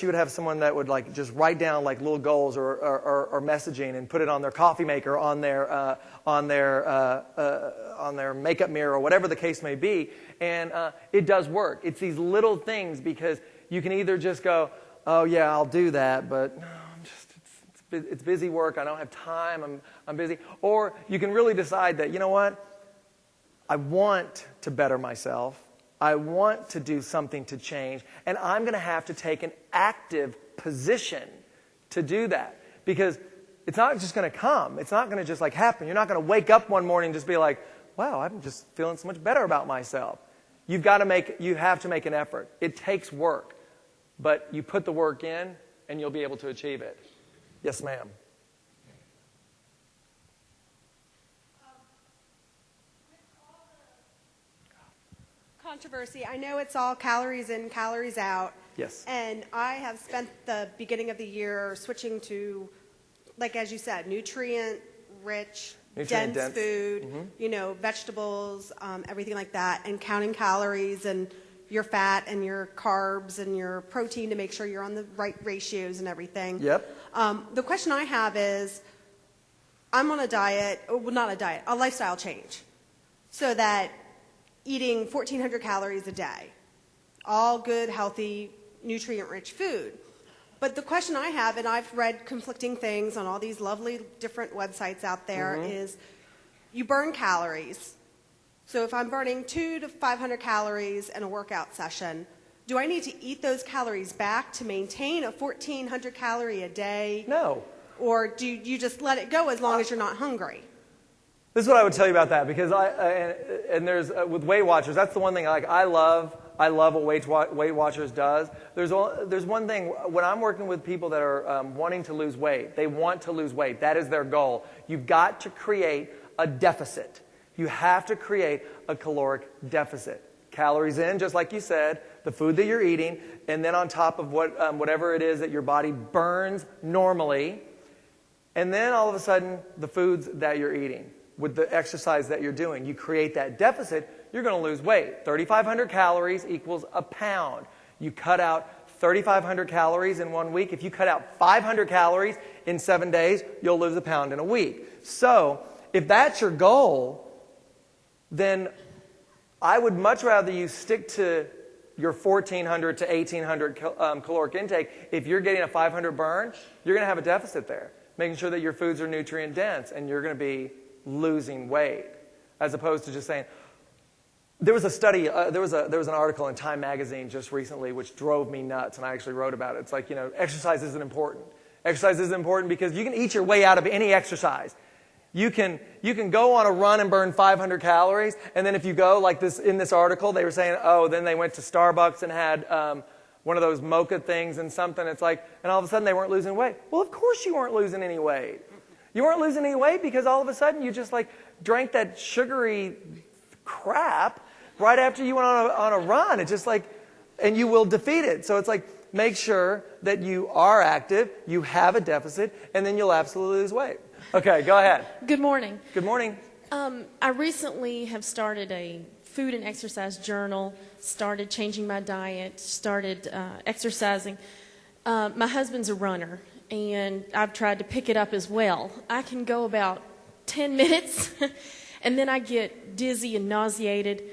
would have someone that would like just write down like little goals or messaging and put it on their coffee maker, on their makeup mirror, or whatever the case may be. And it does work. It's these little things, because you can either just go, oh yeah, I'll do that, but no, it's busy work. I don't have time. I'm busy. Or you can really decide that, you know what? I want to better myself. I want to do something to change, and I'm going to have to take an active position to do that, because it's not just going to come. It's not going to just like happen. You're not going to wake up one morning and just be like, wow, I'm just feeling so much better about myself. You have to make an effort. It takes work, but you put the work in and you'll be able to achieve it. Yes, ma'am. Controversy. I know it's all calories in, calories out. Yes. And I have spent the beginning of the year switching to, like as you said, nutrient-rich, dense food, vegetables, everything like that, and counting calories and your fat and your carbs and your protein to make sure you're on the right ratios and everything. Yep. The question I have is, I'm on a diet, well, not a diet, a lifestyle change, so that eating 1,400 calories a day, all good, healthy, nutrient-rich food. But the question I have, and I've read conflicting things on all these lovely different websites out there, is you burn calories. So if I'm burning 200 to 500 calories in a workout session, do I need to eat those calories back to maintain a 1,400 calorie a day? No. Or do you just let it go as long as you're not hungry? This is what I would tell you about that, because there's with Weight Watchers, that's the one thing I love what Weight Watchers does. There's one thing, when I'm working with people that are wanting to lose weight, they want to lose weight. That is their goal. You've got to create a deficit. You have to create a caloric deficit. Calories in, just like you said, the food that you're eating, and then on top of whatever it is that your body burns normally, and then all of a sudden the foods that you're eating. With the exercise that you're doing, you create that deficit, you're going to lose weight. 3,500 calories equals a pound. You cut out 3,500 calories in 1 week. If you cut out 500 calories in 7 days, you'll lose a pound in a week. So if that's your goal, then I would much rather you stick to your 1,400 to 1,800 caloric intake. If you're getting a 500 burn, you're going to have a deficit there, making sure that your foods are nutrient dense, and you're going to be losing weight, as opposed to just saying. There was a study, there was an article in Time magazine just recently which drove me nuts, and I actually wrote about it. It's like, exercise isn't important. Exercise isn't important because you can eat your way out of any exercise. You can go on a run and burn 500 calories, and then if you go, like this in this article, they were saying, then they went to Starbucks and had one of those mocha things and something. It's like, and all of a sudden they weren't losing weight. Well, of course you weren't losing any weight. You weren't losing any weight because all of a sudden you just like drank that sugary crap right after you went on a run. It's just like, and you will defeat it. So it's like, make sure that you are active, you have a deficit, and then you'll absolutely lose weight. Okay, go ahead. Good morning. Good morning. I recently have started a food and exercise journal, started changing my diet, started exercising. My husband's a runner, and I've tried to pick it up as well. I can go about 10 minutes, and then I get dizzy and nauseated.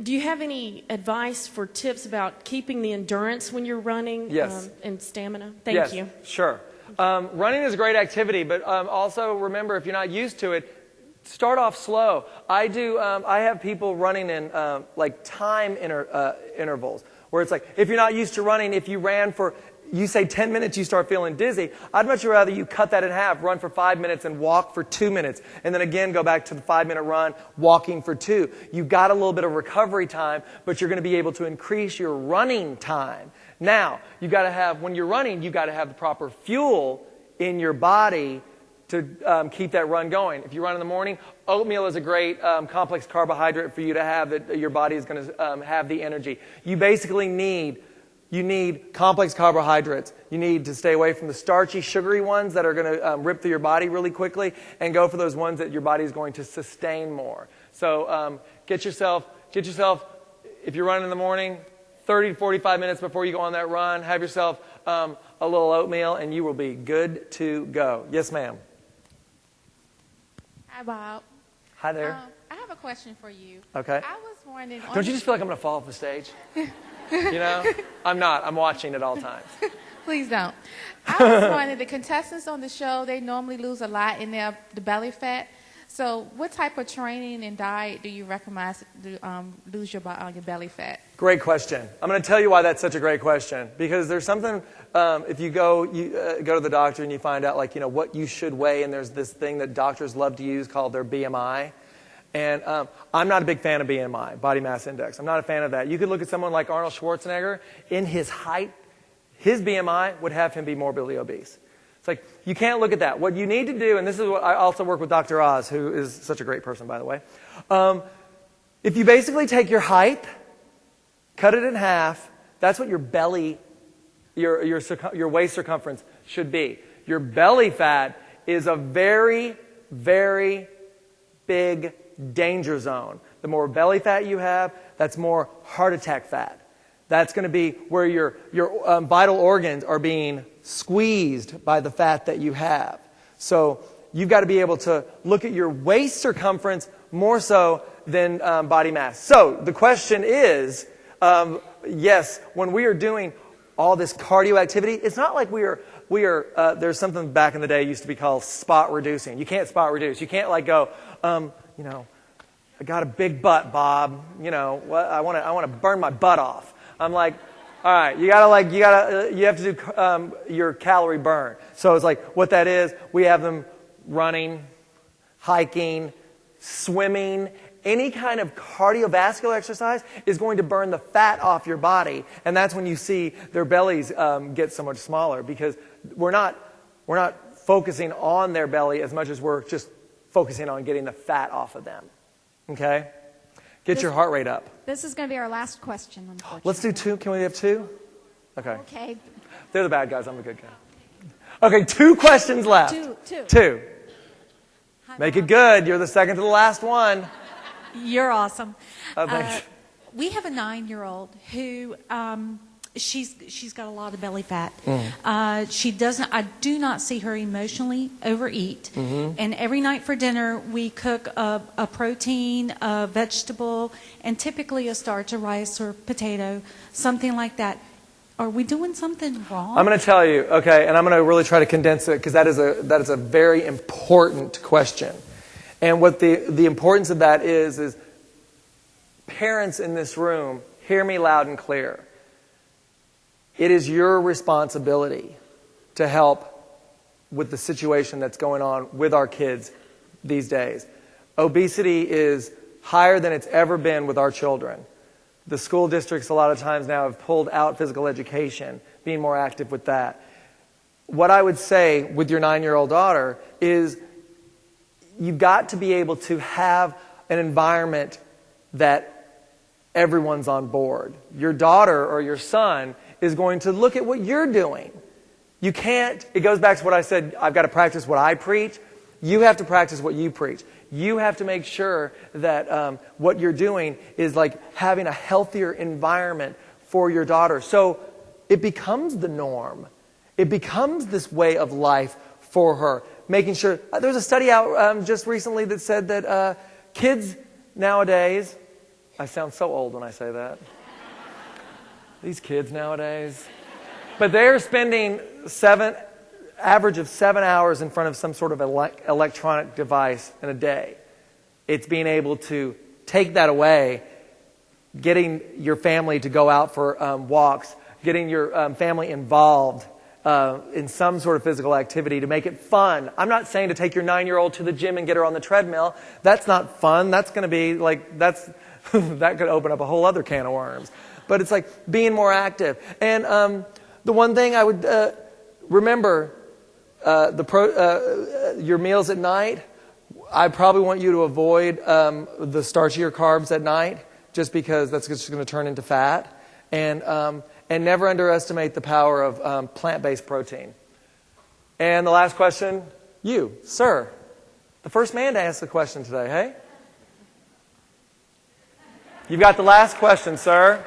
Do you have any advice for tips about keeping the endurance when you're running? Yes. And stamina? Thank you. Sure. Running is a great activity, but also remember, if you're not used to it, start off slow. I have people running in like time intervals, where it's like, if you're not used to running, if you ran for, you say 10 minutes, you start feeling dizzy. I'd much rather you cut that in half, run for 5 minutes and walk for 2 minutes. And then again, go back to the 5-minute run, walking for 2. You've got a little bit of recovery time, but you're going to be able to increase your running time. Now, when you're running, you've got to have the proper fuel in your body to keep that run going. If you run in the morning, oatmeal is a great complex carbohydrate for you to have that your body is going to have the energy. You basically need complex carbohydrates. You need to stay away from the starchy, sugary ones that are going to rip through your body really quickly, and go for those ones that your body is going to sustain more. So get yourself, if you're running in the morning, 30 to 45 minutes before you go on that run, have yourself a little oatmeal, and you will be good to go. Yes, ma'am. Hi, Bob. Hi there. I have a question for you. Okay. I was wondering. Don't you just feel like I'm going to fall off the stage? You know? I'm not. I'm watching at all times. Please don't. I was wondering, the contestants on the show, they normally lose a lot in the belly fat. So what type of training and diet do you recommend to lose your belly fat? Great question. I'm going to tell you why that's such a great question. Because there's something, if you go to the doctor and you find out, like, what you should weigh, and there's this thing that doctors love to use called their BMI. And I'm not a big fan of BMI, body mass index. I'm not a fan of that. You could look at someone like Arnold Schwarzenegger. In his height, his BMI would have him be morbidly obese. It's like, you can't look at that. What you need to do, and this is what I also work with Dr. Oz, who is such a great person, by the way. If you basically take your height, cut it in half, that's what your belly, your waist circumference should be. Your belly fat is a very, very big danger zone. The more belly fat you have, that's more heart attack fat. That's going to be where your vital organs are being squeezed by the fat that you have. So you've got to be able to look at your waist circumference more so than body mass. So the question is, yes, when we are doing all this cardio activity, it's not like we are there's something back in the day used to be called spot reducing. You can't spot reduce. You can't like go, I got a big butt, Bob. I want to burn my butt off. I'm like, all right, you have to do your calorie burn. So it's like, what that is, we have them running, hiking, swimming. Any kind of cardiovascular exercise is going to burn the fat off your body, and that's when you see their bellies get so much smaller, because we're not focusing on their belly as much as we're just focusing on getting the fat off of them. Okay? Get your heart rate up. This is going to be our last question, unfortunately. Let's do two. Can we have two? Okay. Okay. They're the bad guys. I'm the good guy. Okay, 2 questions left. Two. Hi, Make Bob. it good. You're the second to the last one. You're awesome. Thanks. We have a 9-year-old who she's got a lot of belly fat. I do not see her emotionally overeat. And every night for dinner we cook a protein, a vegetable, and typically a starch, a rice or potato, something like that. Are we doing something wrong? I'm going to tell you, okay, and I'm going to really try to condense it, because that is a very important question. And what the importance of that is parents in this room, hear me loud and clear. It is your responsibility to help with the situation that's going on with our kids these days. Obesity is higher than it's ever been with our children. The school districts a lot of times now have pulled out physical education, being more active with that. What I would say with your 9-year-old daughter is you've got to be able to have an environment that everyone's on board. Your daughter or your son is going to look at what you're doing. You can't, it goes back to what I said, I've got to practice what I preach. You have to practice what you preach. You have to make sure that what you're doing is like having a healthier environment for your daughter. So it becomes the norm. It becomes this way of life for her. Making sure, there's a study out just recently that said that kids nowadays, I sound so old when I say that. These kids nowadays. But they're spending average of 7 hours in front of some sort of electronic device in a day. It's being able to take that away, getting your family to go out for walks, getting your family involved in some sort of physical activity to make it fun. I'm not saying to take your 9-year-old to the gym and get her on the treadmill. That's not fun. That's going to be like, that could open up a whole other can of worms. But it's like being more active. And the one thing I would remember, your meals at night, I probably want you to avoid the starchier carbs at night, just because that's just going to turn into fat. And never underestimate the power of plant-based protein. And the last question, you, sir. The first man to ask the question today, hey? You've got the last question, sir.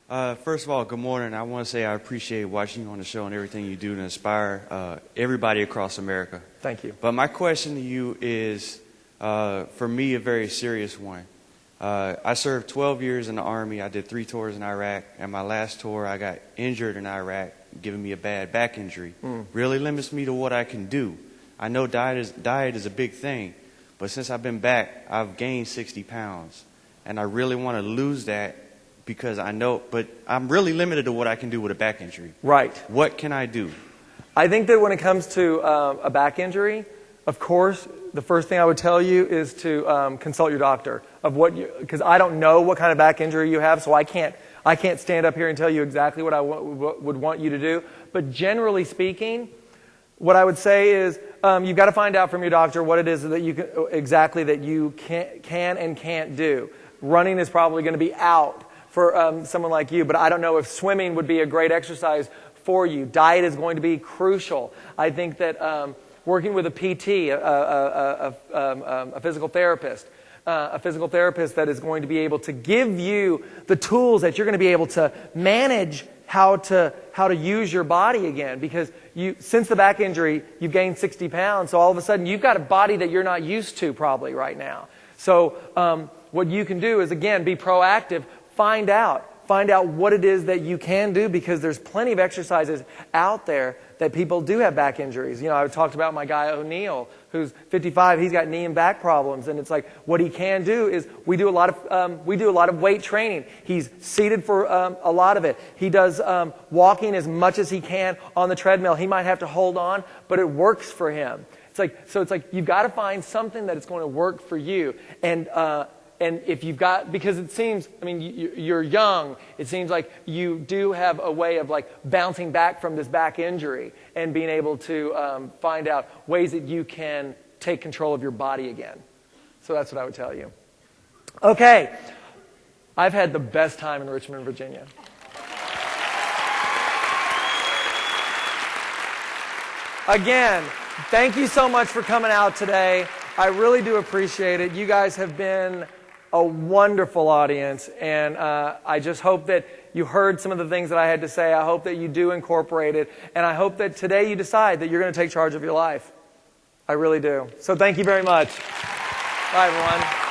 First of all, good morning. I want to say I appreciate watching you on the show and everything you do to inspire everybody across America. Thank you. But my question to you is, for me, a very serious one. I served 12 years in the Army. I did 3 tours in Iraq. And my last tour, I got injured in Iraq, giving me a bad back injury. Really limits me to what I can do. I know diet is a big thing. But since I've been back, I've gained 60 pounds. And I really want to lose that because I know, but I'm really limited to what I can do with a back injury. Right. What can I do? I think that when it comes to a back injury, of course, the first thing I would tell you is to consult your doctor because I don't know what kind of back injury you have, so I can't stand up here and tell you exactly what I would want you to do. But generally speaking, what I would say is you've got to find out from your doctor what it is that you can and can't do. Running is probably going to be out for someone like you, but I don't know if swimming would be a great exercise for you. Diet is going to be crucial. I think that working with a PT, a physical therapist that is going to be able to give you the tools that you're going to be able to manage how to use your body again, because since the back injury, you've gained 60 pounds, so all of a sudden you've got a body that you're not used to probably right now. So what you can do is, again, be proactive. Find out what it is that you can do, because there's plenty of exercises out there that people do have back injuries. I talked about my guy O'Neill, who's 55. He's got knee and back problems, and it's like what he can do is we do a lot of weight training. He's seated for a lot of it. He does walking as much as he can on the treadmill. He might have to hold on, but it works for him. It's like you've got to find something that is going to work for you. And if you've got, because it seems, you're young, it seems like you do have a way of bouncing back from this back injury and being able to find out ways that you can take control of your body again. So that's what I would tell you. Okay. I've had the best time in Richmond, Virginia. Again, thank you so much for coming out today. I really do appreciate it. You guys have been a wonderful audience, and I just hope that you heard some of the things that I had to say. I hope that you do incorporate it, and I hope that today you decide that you're going to take charge of your life. I really do. So thank you very much. Bye, everyone.